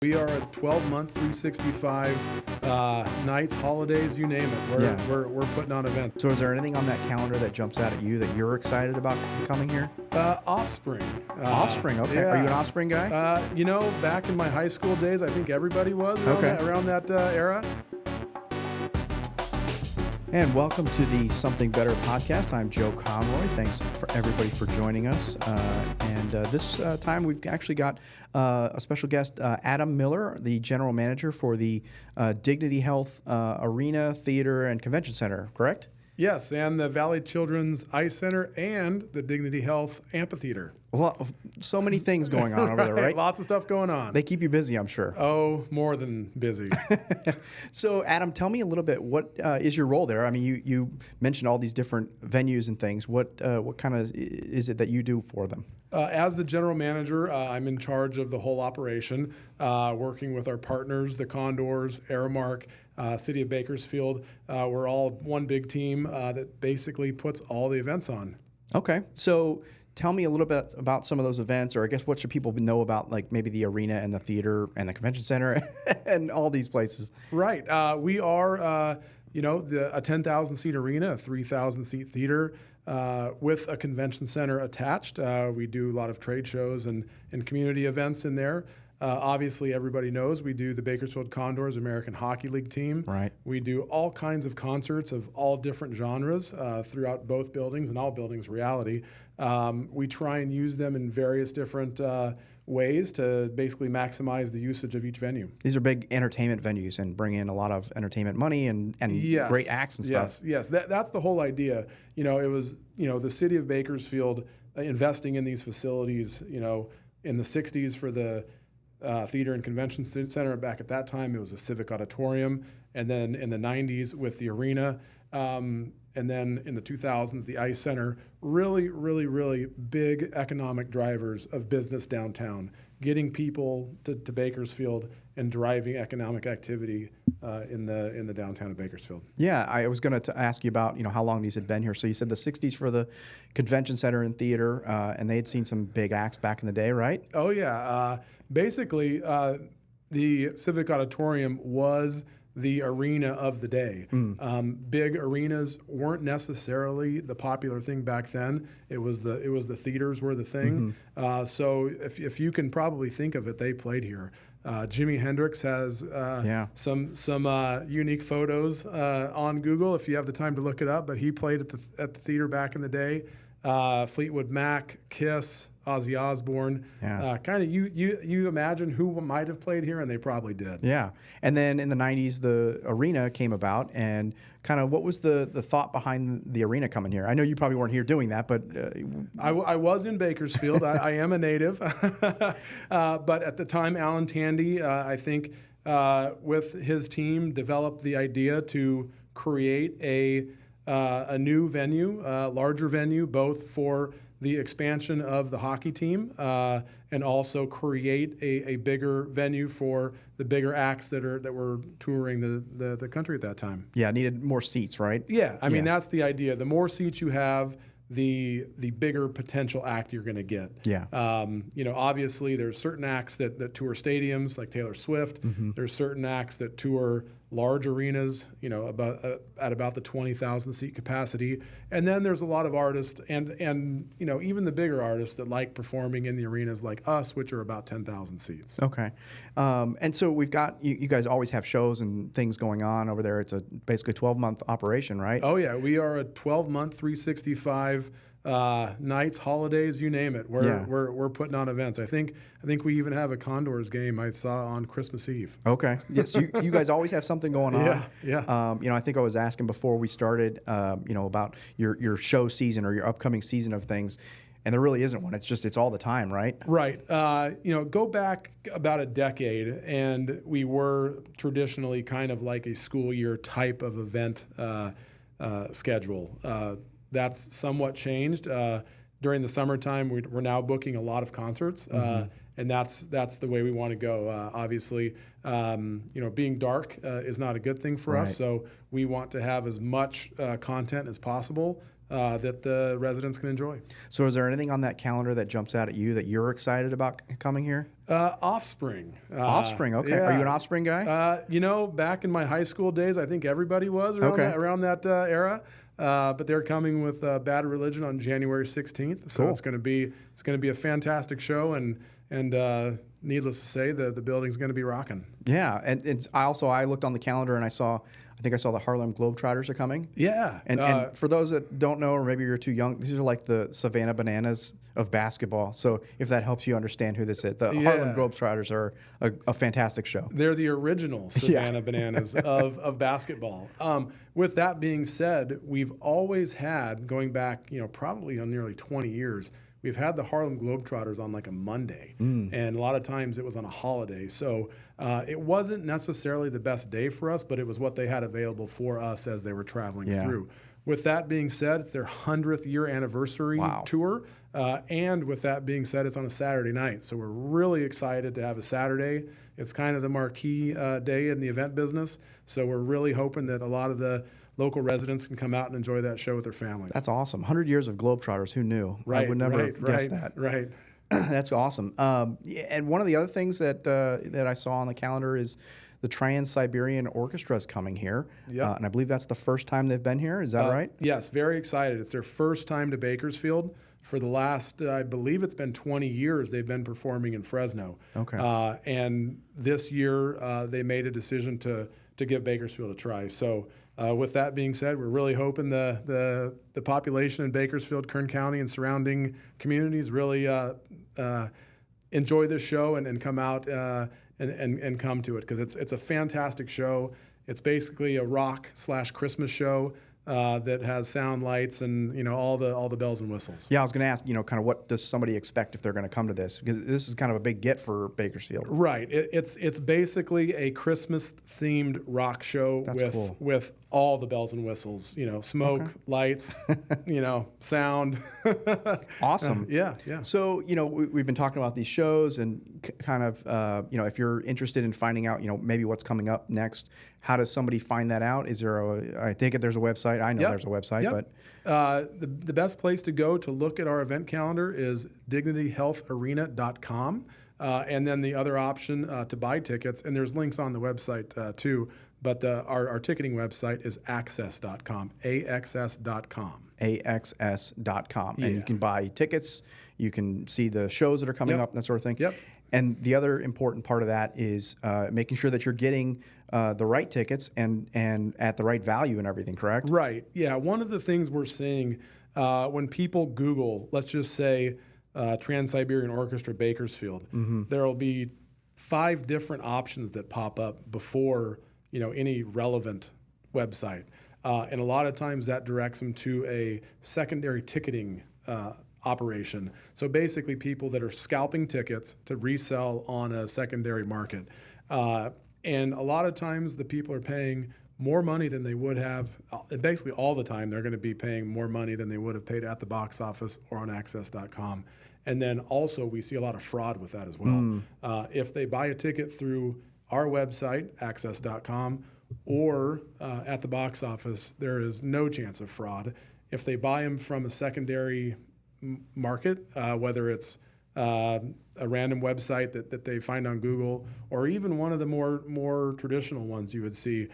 We are a 12-month, 365 nights, holidays, you name it. We're putting on events. So is there anything on that calendar that jumps out at you that you're excited about coming here? Offspring. Offspring, okay. Yeah. Are you an Offspring guy? Back in my high school days, I think everybody was around that era. And welcome to the Something Better podcast. I'm Joe Conroy. Thanks for everybody for joining us. This time we've actually got a special guest, Adam Miller, the general manager for the Dignity Health Arena, Theater, and Convention Center, correct? Yes, and the Valley Children's Ice Center and the Dignity Health Amphitheater. Well, so many things going on over there, right? Lots of stuff going on. They keep you busy, I'm sure. Oh, more than busy. So, Adam, tell me a little bit. What is your role there? I mean, you mentioned all these different venues and things. What kind of is it that you do for them? As the general manager, I'm in charge of the whole operation, working with our partners, the Condors, Aramark, City of Bakersfield. We're all one big team that basically puts all the events on. Okay. So tell me a little bit about some of those events, or I guess what should people know about, like maybe the arena and the theater and the convention center and all these places? Right. We are, a 10,000 seat arena, a 3,000 seat theater. With a convention center attached. We do a lot of trade shows and community events in there. Obviously, everybody knows we do the Bakersfield Condors American Hockey League team. Right. We do all kinds of concerts of all different genres throughout both buildings, and all buildings, reality. We try and use them in various different ways to basically maximize the usage of each venue. These are big entertainment venues and bring in a lot of entertainment money and yes, great acts and stuff. Yes, that's the whole idea. It was, the City of Bakersfield investing in these facilities, in the 60s for the Theater and Convention Center. Back at that time, it was a civic auditorium. And then in the 90s with the arena. And then in the 2000s, the Ice Center, really, really, really big economic drivers of business downtown, getting people to Bakersfield and driving economic activity in the downtown of Bakersfield. Yeah, I was going to ask you about how long these had been here. So you said the 60s for the convention center and theater, and they had seen some big acts back in the day, right? Oh, yeah. Basically, the Civic Auditorium was the arena of the day. Big arenas weren't necessarily the popular thing back then. It was the theaters were the thing. So if you can probably think of it, they played here. Jimi Hendrix has some unique photos on Google if you have the time to look it up. But he played at the theater back in the day. Fleetwood Mac, Kiss, Ozzy Osbourne. Kind of you imagine who might have played here, and they probably did. Yeah. And then in the 90s, the arena came about, and kind of what was the thought behind the arena coming here? I know you probably weren't here doing that, but... I was in Bakersfield. I am a native. But at the time, Alan Tandy, I think, with his team, developed the idea to create a new venue, larger venue, both for the expansion of the hockey team and also create a bigger venue for the bigger acts that were touring the country at that time. Yeah, needed more seats, right? Yeah, I mean, that's the idea. The more seats you have, the bigger potential act you're going to get. Yeah. Obviously there's certain acts that tour stadiums like Taylor Swift. There's certain acts that tour large arenas, at about the 20,000 seat capacity. And then there's a lot of artists and even the bigger artists that like performing in the arenas like us, which are about 10,000 seats. Okay. And so we've got, you guys always have shows and things going on over there. It's basically a 12-month operation, right? Oh yeah, we are a 12-month, 365 nights, holidays, you name it. We're putting on events. I think we even have a Condors game I saw on Christmas Eve. Okay. Yes, you guys always have something going on. Yeah. I think I was asking before we started, about your show season or your upcoming season of things. And there really isn't one. It's all the time, right? Right. Go back about a decade, and we were traditionally kind of like a school year type of event schedule. That's somewhat changed. During the summertime, we're now booking a lot of concerts, and that's the way we want to go. Obviously, being dark is not a good thing for us, so we want to have as much content as possible. that the residents can enjoy. So is there anything on that calendar that jumps out at you that you're excited about coming here? Offspring. Offspring, okay. Yeah. Are you an Offspring guy? Back in my high school days, I think everybody was around that era. But they're coming with Bad Religion on January 16th. So Cool. it's going to be a fantastic show, and needless to say, the building's going to be rocking. Yeah, and I looked on the calendar and I think I saw the Harlem Globetrotters are coming. Yeah. And for those that don't know, or maybe you're too young, these are like the Savannah Bananas of basketball. So if that helps you understand who this is, the Harlem Globetrotters are a fantastic show. They're the original Savannah Bananas of basketball. With that being said, we've always had, going back, probably on nearly 20 years, we've had the Harlem Globetrotters on like a Monday, and a lot of times it was on a holiday. So it wasn't necessarily the best day for us, but it was what they had available for us as they were traveling through. With that being said, it's their 100th year anniversary tour. And with that being said, it's on a Saturday night. So we're really excited to have a Saturday. It's kind of the marquee day in the event business. So we're really hoping that a lot of the local residents can come out and enjoy that show with their families. That's awesome. 100 years of Globetrotters. Who knew? I would never have guessed that. Right. That's awesome. And one of the other things that I saw on the calendar is the Trans-Siberian Orchestra is coming here. Yep. And I believe that's the first time they've been here. Is that right? Yes, very excited. It's their first time to Bakersfield. For the last, I believe it's been 20 years, they've been performing in Fresno. Okay. And this year, they made a decision to give Bakersfield a try. So with that being said, we're really hoping the population in Bakersfield, Kern County, and surrounding communities really enjoy this show and come out and come to it, because it's a fantastic show. It's basically a rock/Christmas show that has sound, lights, and all the bells and whistles. Yeah, I was going to ask, kind of what does somebody expect if they're going to come to this? Because this is kind of a big get for Bakersfield. Right. It's basically a Christmas-themed rock show with all the bells and whistles. Smoke, lights, sound. Awesome. Yeah. So, we've been talking about these shows and kind of, if you're interested in finding out, maybe what's coming up next, how does somebody find that out? Is there I take it there's a website. I know there's a website, but the best place to go to look at our event calendar is dignityhealtharena.com. And then the other option to buy tickets, and there's links on the website too, but our ticketing website is axs.com, axs.com. axs.com. Yeah. And you can buy tickets, you can see the shows that are coming up and that sort of thing. Yep. And the other important part of that is making sure that you're getting the right tickets and at the right value and everything, correct? Right. Yeah. One of the things we're seeing when people Google, let's just say, Trans-Siberian Orchestra Bakersfield, there will be 5 different options that pop up before any relevant website, and a lot of times that directs them to a secondary ticketing operation. So basically, people that are scalping tickets to resell on a secondary market, and a lot of times the people are paying more money than they would have. Basically, all the time they're going to be paying more money than they would have paid at the box office or on access.com. And then also we see a lot of fraud with that as well. If they buy a ticket through our website, access.com, or at the box office, there is no chance of fraud. If they buy them from a secondary market, whether it's a random website that they find on Google, or even one of the more traditional ones you would see,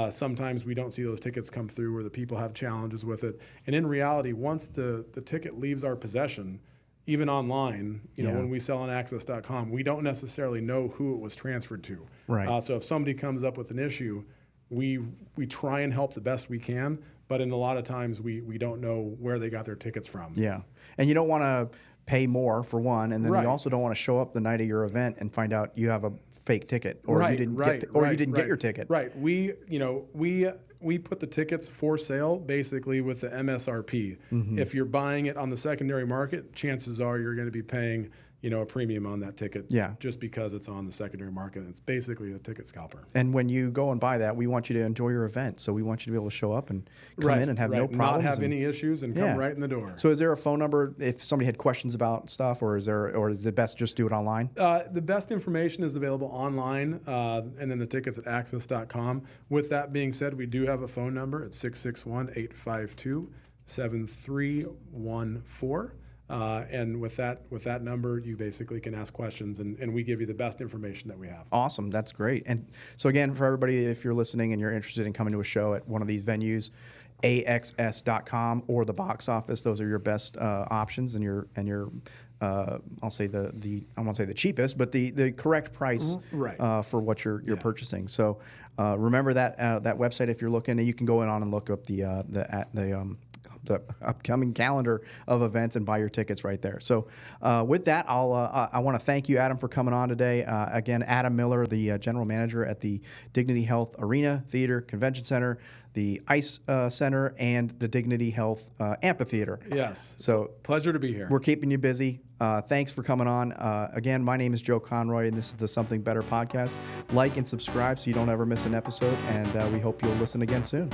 sometimes we don't see those tickets come through, or the people have challenges with it. And in reality, once the ticket leaves our possession, even online, when we sell on access.com, we don't necessarily know who it was transferred to. Right. So if somebody comes up with an issue, we try and help the best we can, but in a lot of times we don't know where they got their tickets from. Yeah. And you don't want to pay more for one, and then you also don't want to show up the night of your event and find out you have a fake ticket, or you didn't get your ticket. Right. We put the tickets for sale basically with the MSRP. If you're buying it on the secondary market, chances are you're going to be paying a premium on that ticket. Yeah. Just because it's on the secondary market. It's basically a ticket scalper. And when you go and buy that, we want you to enjoy your event. So we want you to be able to show up and come in and have no problems. Not have any issues and come right in the door. So is there a phone number if somebody had questions about stuff, or is it best just do it online? The best information is available online, and then the tickets at access.com. With that being said, we do have a phone number at 661-852 7314. And with that number, you basically can ask questions, and we give you the best information that we have. Awesome. That's great. And so again, for everybody, if you're listening and you're interested in coming to a show at one of these venues, axs.com or the box office, those are your best options, and your I'll say I won't say the cheapest, but the correct price for what you're purchasing. So remember that website if you're looking. You can go on and look up the upcoming calendar of events and buy your tickets right there. So with that, I want to thank you, Adam, for coming on today. Again, Adam Miller, the general manager at the Dignity Health Arena, Theater, Convention Center, the ICE Center, and the Dignity Health Amphitheater. Yes. So pleasure to be here. We're keeping you busy. Thanks for coming on. Again, my name is Joe Conroy, and this is the Something Better podcast. Like and subscribe so you don't ever miss an episode, and we hope you'll listen again soon.